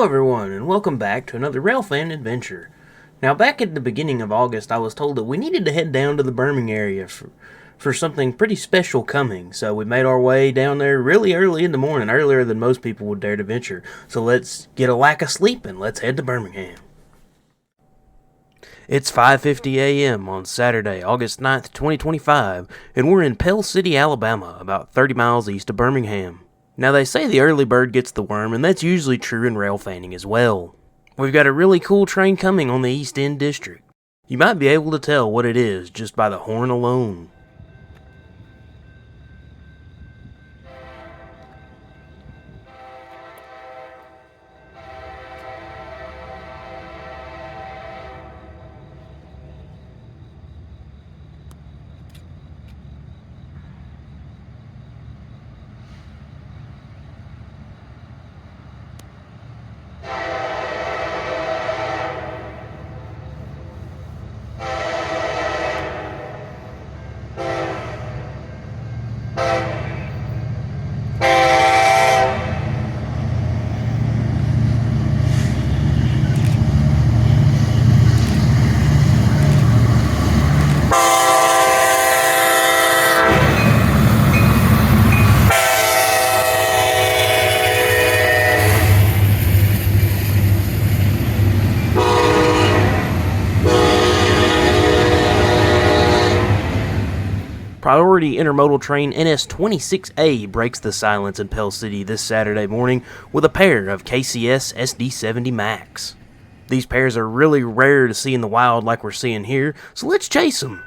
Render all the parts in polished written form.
everyone, and welcome back to another Railfanning adventure. Now, back at the beginning of August, I was told that we needed to head down to the Birmingham area for something pretty special coming, so we made our way down there really early in the morning, earlier than most people would dare to venture. So let's get a lack of sleep and let's head to Birmingham. It's 5:50 a.m. on Saturday, August 9th, 2025, and we're in Pell City, Alabama, about 30 miles east of Birmingham. Now, they say the early bird gets the worm, and that's usually true in Railfanning as well. We've got a really cool train coming on the East End District. You might be able to tell what it is just by the horn alone. Priority intermodal train NS 26A breaks the silence in Pell City this Saturday morning with a pair of KCS SD70MACs. These pairs are really rare to see in the wild like we're seeing here, so let's chase them.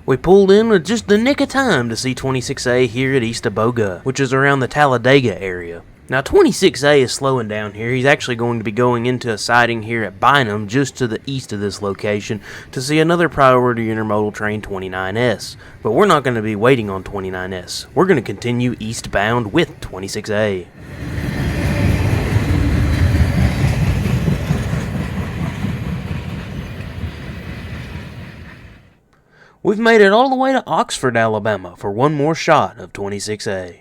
We pulled in with just the nick of time to see 26A here at Eastaboga, which is around the Talladega area. Now, 26A is slowing down here. He's actually going to be going into a siding here at Bynum, just to the east of this location, to see another priority intermodal train, 29S. But we're not going to be waiting on 29S. We're going to continue eastbound with 26A. We've made it all the way to Oxford, Alabama for one more shot of 26A.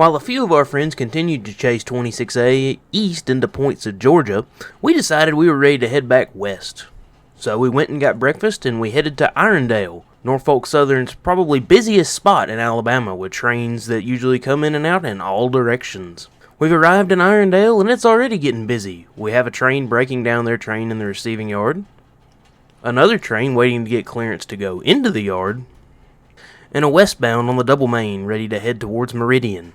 While a few of our friends continued to chase 26A east into points of Georgia, we decided we were ready to head back west. So we went and got breakfast and we headed to Irondale, Norfolk Southern's probably busiest spot in Alabama, with trains that usually come in and out in all directions. We've arrived in Irondale and it's already getting busy. We have a train breaking down their train in the receiving yard, another train waiting to get clearance to go into the yard, and a westbound on the double main ready to head towards Meridian.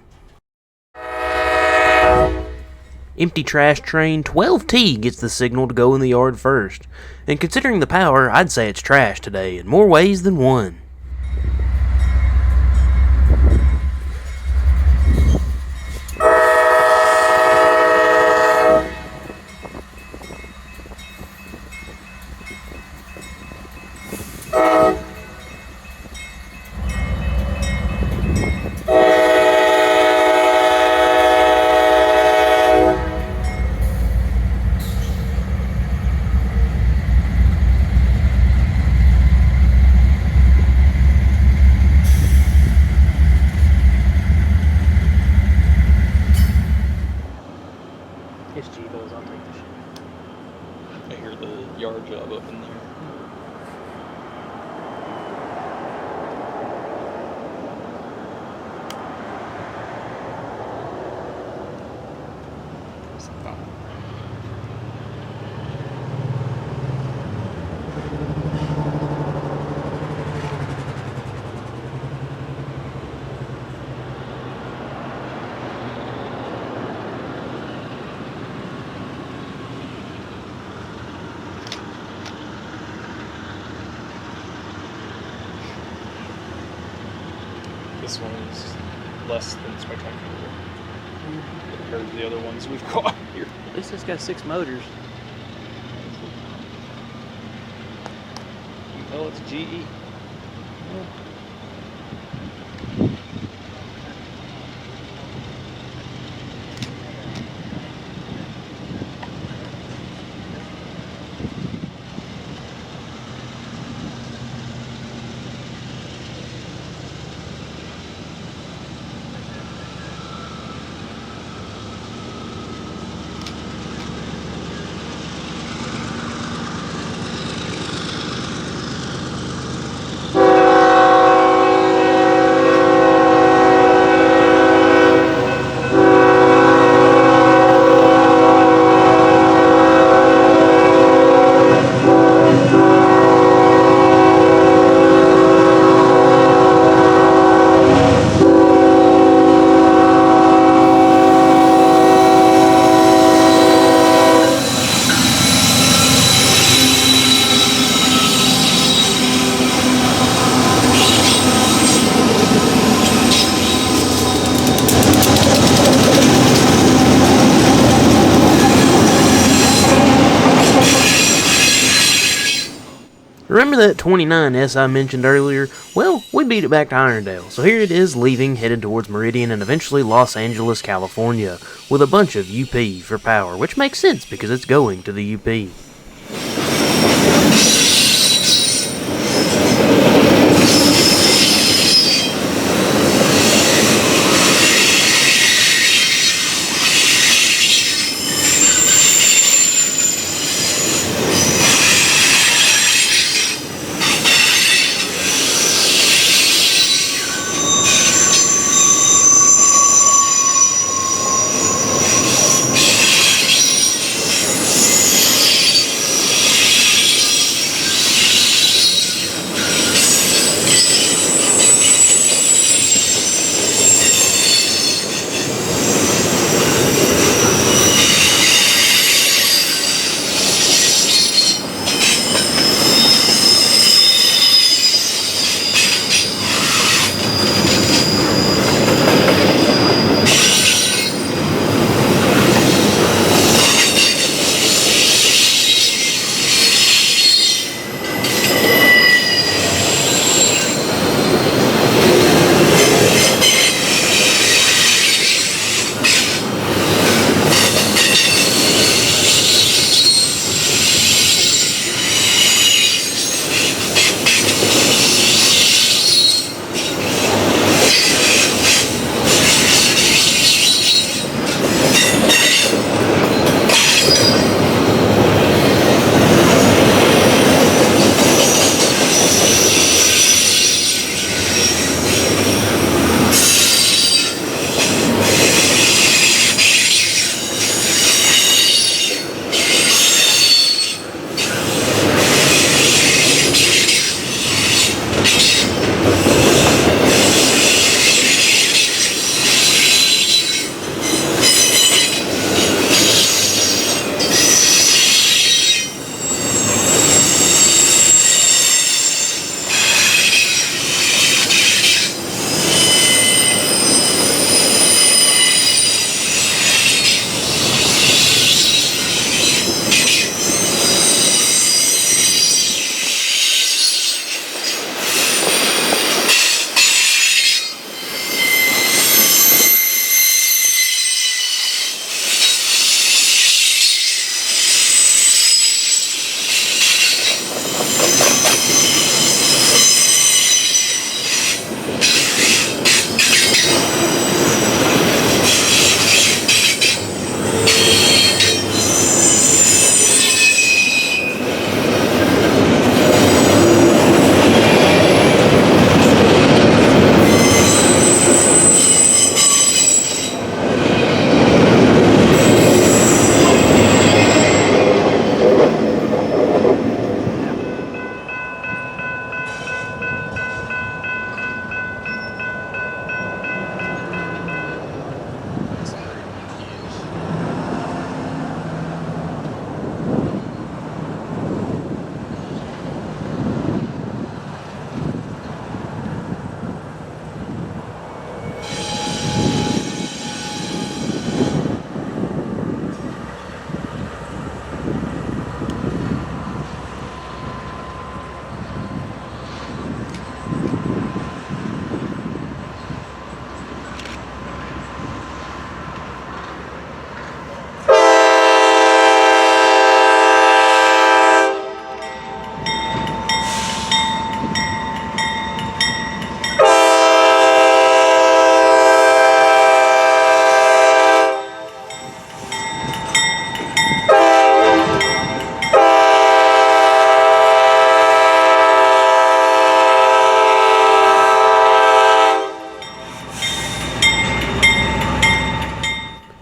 Empty trash train 12T gets the signal to go in the yard first, and considering the power, I'd say it's trash today in more ways than one. It's G-Bills, I'll take the shit. I hear the yard job up in there. This one is less than spectacular compared to the other ones we've caught here. At least it's got 6 motors. Oh, it's GE. Remember that 29S I mentioned earlier? Well, we beat it back to Irondale, so here it is leaving, headed towards Meridian and eventually Los Angeles, California, with a bunch of UP for power, which makes sense because it's going to the UP.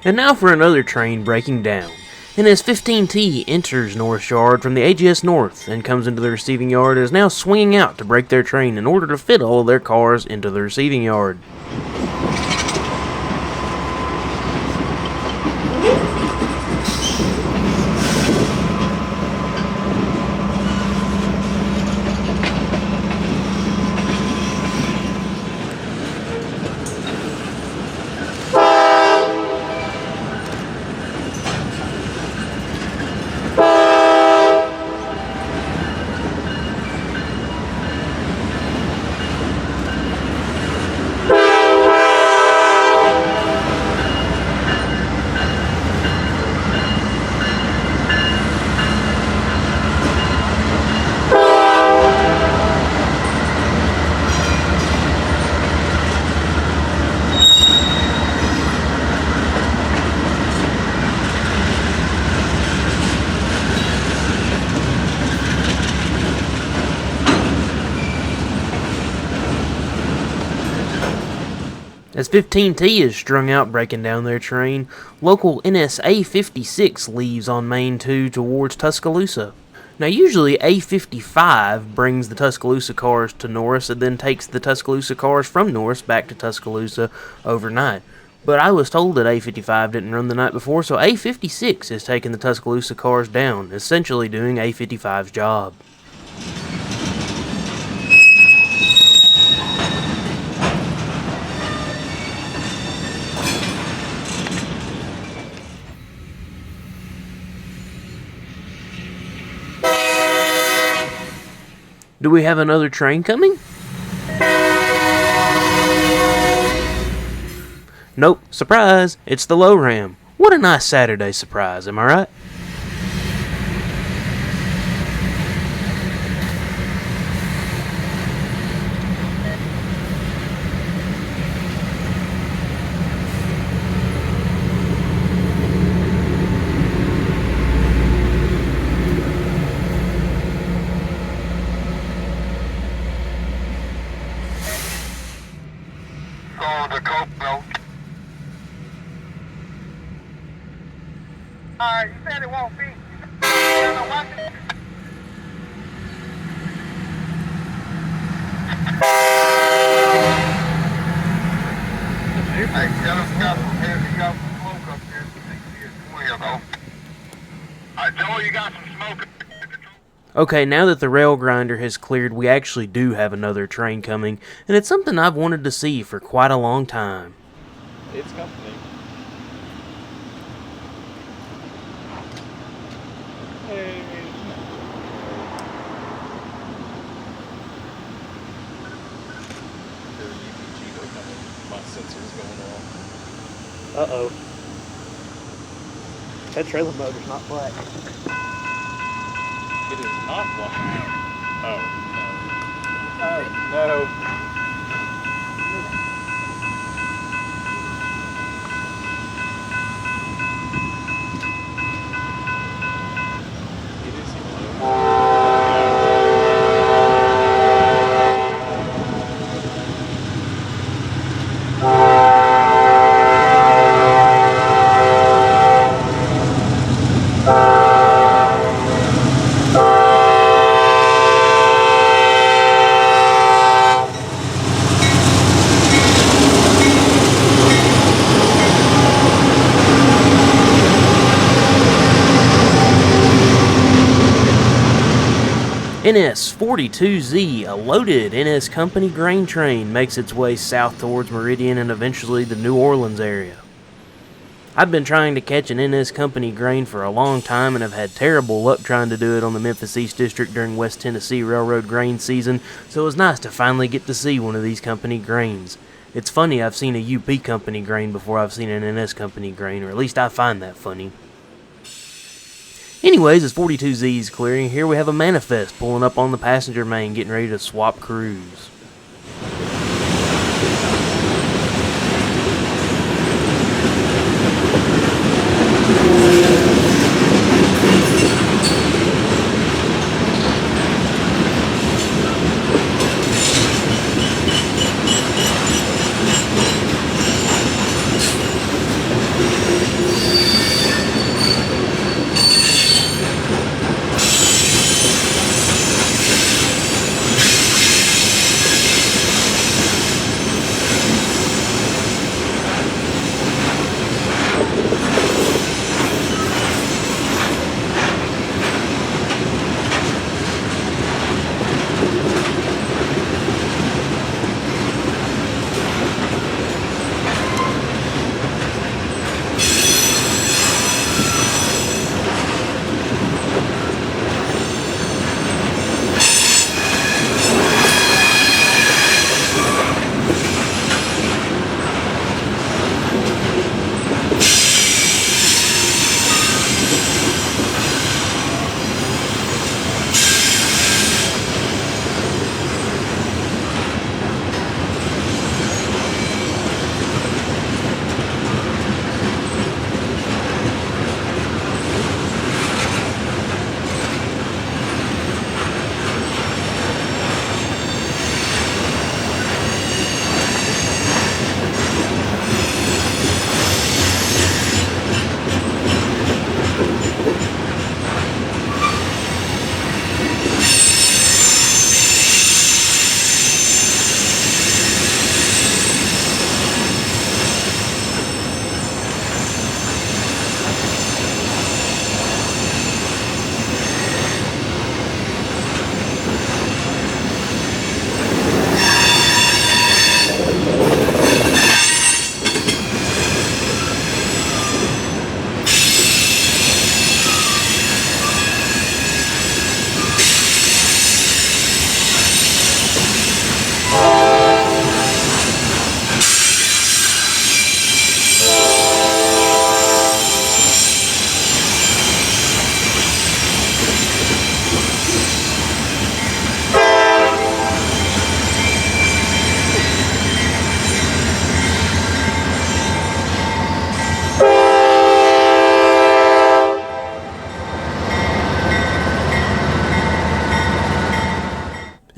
And now for another train breaking down. NS 15T enters North Yard from the AGS North and comes into the receiving yard and is now swinging out to break their train in order to fit all of their cars into the receiving yard. As 15T is strung out breaking down their train, local NS A56 leaves on Main 2 towards Tuscaloosa. Now usually A55 brings the Tuscaloosa cars to Norris and then takes the Tuscaloosa cars from Norris back to Tuscaloosa overnight. But I was told that A55 didn't run the night before, so A56 is taking the Tuscaloosa cars down, essentially doing A55's job. Do we have another train coming? Nope, surprise, it's the low ram. What a nice Saturday surprise, am I right? You said it won't be. Hey, tell us got some heavy, got some smoke up there. Joe, you got some smoke. Okay, now that the rail grinder has cleared, we actually do have another train coming, and it's something I've wanted to see for quite a long time. It's company. Hey. There's UPG coming. My sensor's going off. Uh-oh. That trailer motor's not black. It is not black. Oh, no. Oh, no. NS 42Z, a loaded NS Company grain train, makes its way south towards Meridian and eventually the New Orleans area. I've been trying to catch an NS Company grain for a long time and have had terrible luck trying to do it on the Memphis East District during West Tennessee Railroad grain season, so it was nice to finally get to see one of these company grains. It's funny, I've seen a UP Company grain before I've seen an NS Company grain, or at least I find that funny. Anyways, as 42Z is clearing, here we have a manifest pulling up on the passenger main getting ready to swap crews.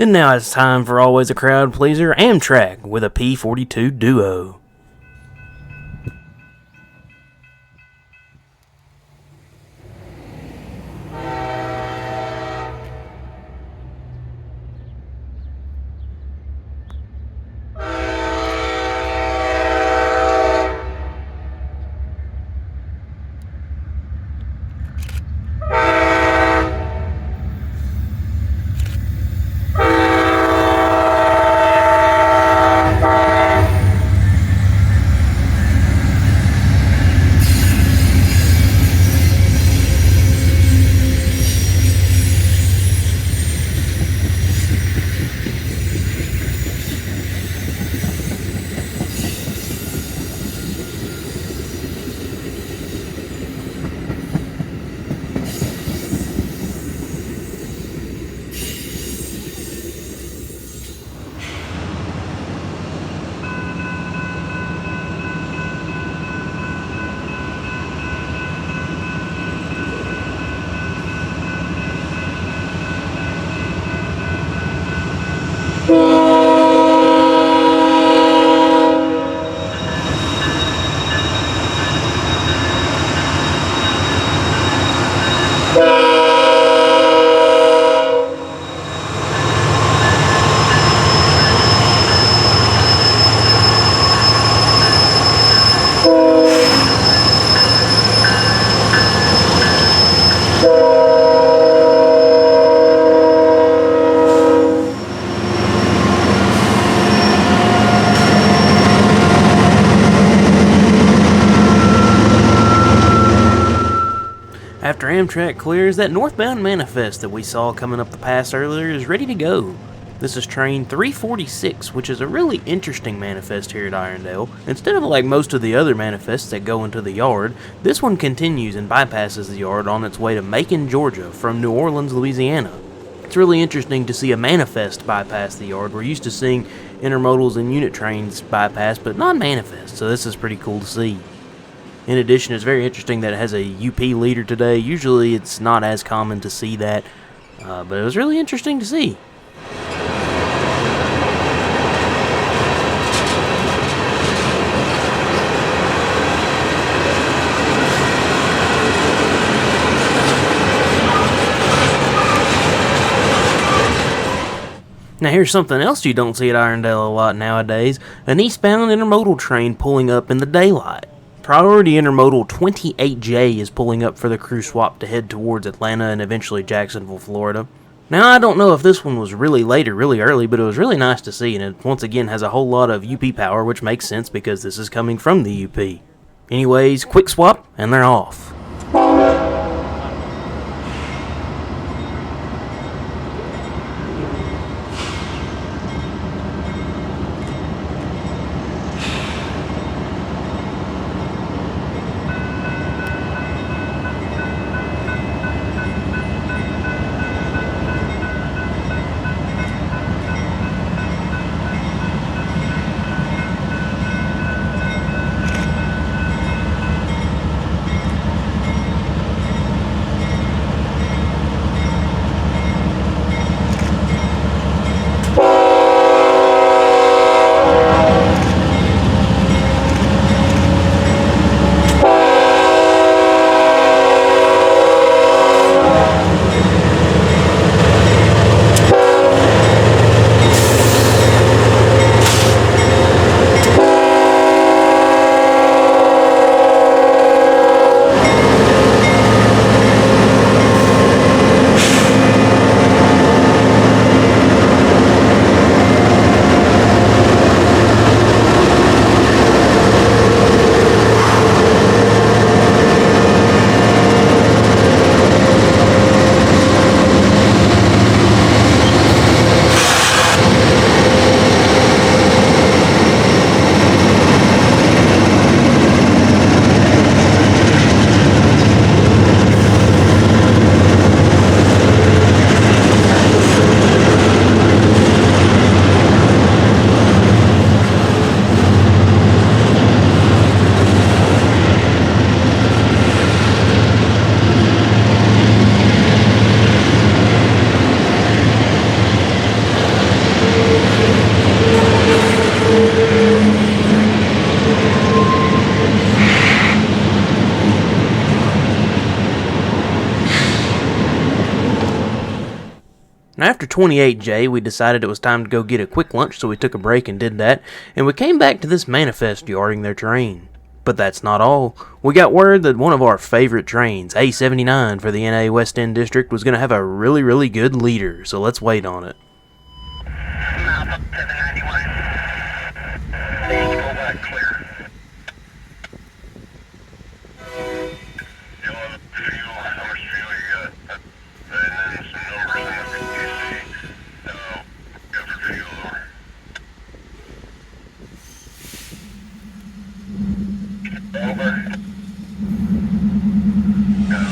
And now it's time for always a crowd pleaser, Amtrak with a P42 Duo. After Amtrak clears, that northbound manifest that we saw coming up the pass earlier is ready to go. This is train 346, which is a really interesting manifest here at Irondale. Instead of like most of the other manifests that go into the yard, this one continues and bypasses the yard on its way to Macon, Georgia from New Orleans, Louisiana. It's really interesting to see a manifest bypass the yard. We're used to seeing intermodals and unit trains bypass, but not manifest, so this is pretty cool to see. In addition, it's very interesting that it has a UP leader today. Usually it's not as common to see that, but it was really interesting to see. Now here's something else you don't see at Irondale a lot nowadays, an eastbound intermodal train pulling up in the daylight. Priority Intermodal 28J is pulling up for the crew swap to head towards Atlanta and eventually Jacksonville, Florida. Now I don't know if this one was really late or really early, but it was really nice to see, and it once again has a whole lot of UP power, which makes sense because this is coming from the UP. Anyways, quick swap, and they're off. Now, after 28J, we decided it was time to go get a quick lunch, so we took a break and did that, and we came back to this manifest yarding their train. But that's not all. We got word that one of our favorite trains, A79 for the NA West End District, was going to have a really, really good leader, so let's wait on it. Milepost 791. Eastaboga clear. You'll have fuel, how much fuel you got? And then some numbers in the PC. Go for fuel over. Over. Go.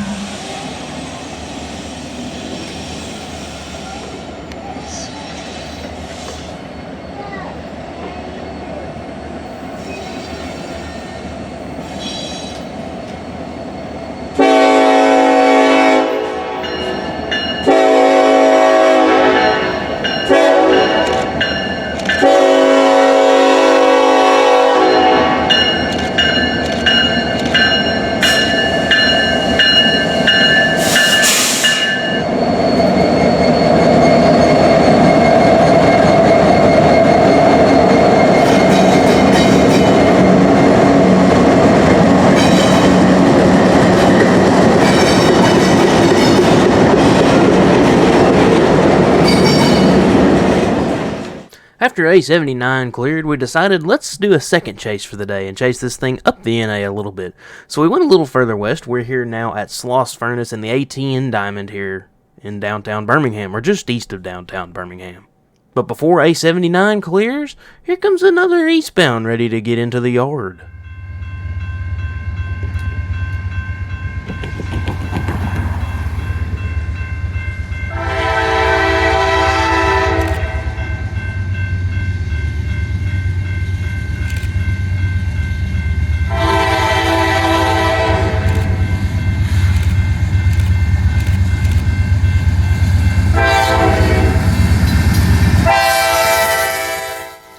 After A79 cleared, we decided let's do a second chase for the day and chase this thing up the NA a little bit. So we went a little further west. We're here now at Sloss Furnace in the ATN Diamond here in downtown Birmingham, or just east of downtown Birmingham. But before A79 clears, here comes another eastbound ready to get into the yard.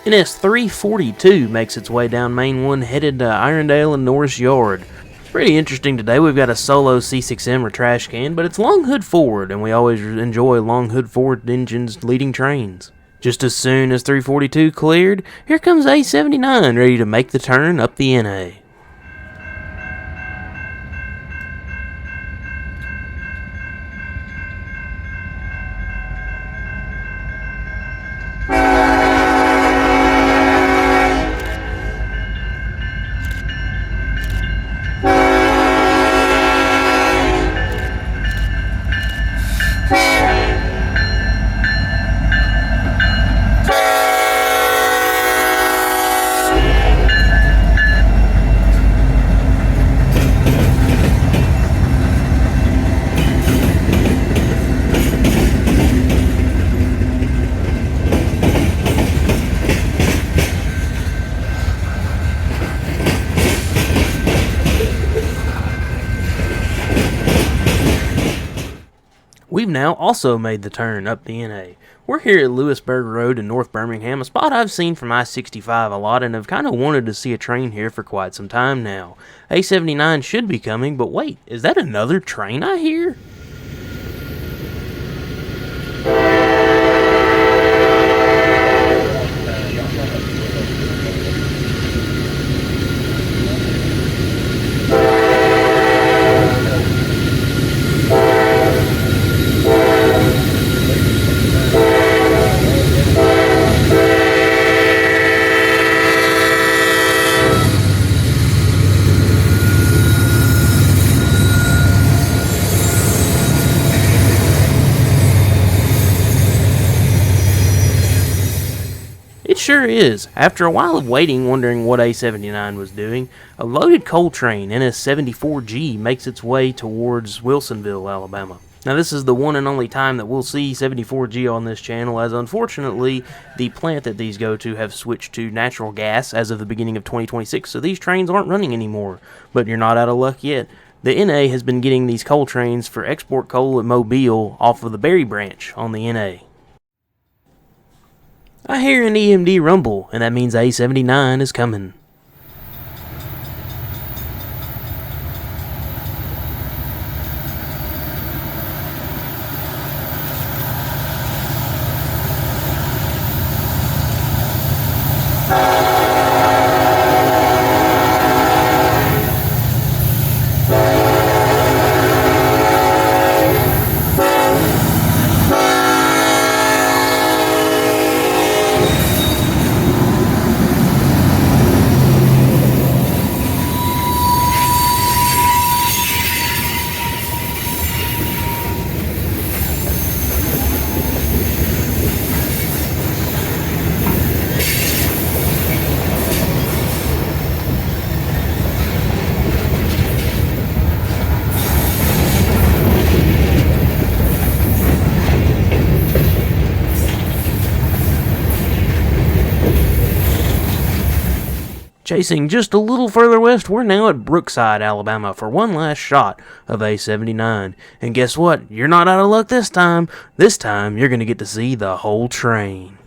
NS 342 makes its way down Main 1 headed to Irondale and Norris Yard. Pretty interesting today. We've got a solo C6M or trash can, but it's long hood forward, and we always enjoy long hood forward engines leading trains. Just as soon as 342 cleared, here comes A79 ready to make the turn up the NA. We've now also made the turn up the NA. We're here at Lewisburg Road in North Birmingham, a spot I've seen from I-65 a lot and have kind of wanted to see a train here for quite some time now. A79 should be coming, but wait, is that another train I hear? It sure is. After a while of waiting, wondering what A79 was doing, a loaded coal train, NS A74G, makes its way towards Wilsonville, Alabama. Now this is the one and only time that we'll see 74G on this channel, as unfortunately the plant that these go to have switched to natural gas as of the beginning of 2026, so these trains aren't running anymore. But you're not out of luck yet. The NA has been getting these coal trains for export coal at Mobile off of the Berry branch on the NA. I hear an EMD rumble, and that means A79 is coming. Chasing just a little further west, we're now at Brookside, Alabama for one last shot of A79. And guess what? You're not out of luck this time. This time, you're going to get to see the whole train.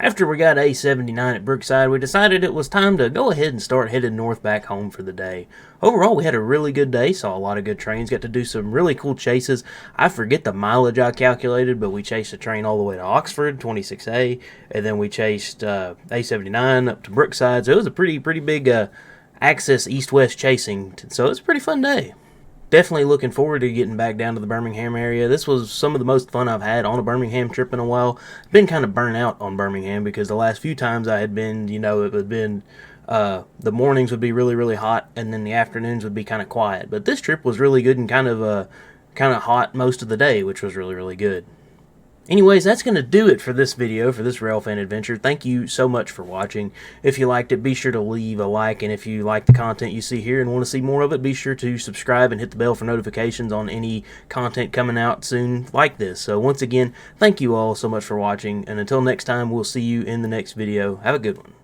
After we got A79 at Brookside, we decided it was time to go ahead and start heading north back home for the day. Overall, we had a really good day, saw a lot of good trains, got to do some really cool chases. I forget the mileage I calculated, but we chased a train all the way to Oxford, 26A, and then we chased A79 up to Brookside, so it was a pretty big access east-west chasing, so it was a pretty fun day. Definitely looking forward to getting back down to the Birmingham area. This was some of the most fun I've had on a Birmingham trip in a while. Been kind of burnt out on Birmingham because the last few times I had been, it would been the mornings would be really hot and then the afternoons would be kind of quiet. But this trip was really good and kind of hot most of the day, which was really good. Anyways, that's going to do it for this video, for this Railfan adventure. Thank you so much for watching. If you liked it, be sure to leave a like, and if you like the content you see here and want to see more of it, be sure to subscribe and hit the bell for notifications on any content coming out soon like this. So once again, thank you all so much for watching, and until next time, we'll see you in the next video. Have a good one.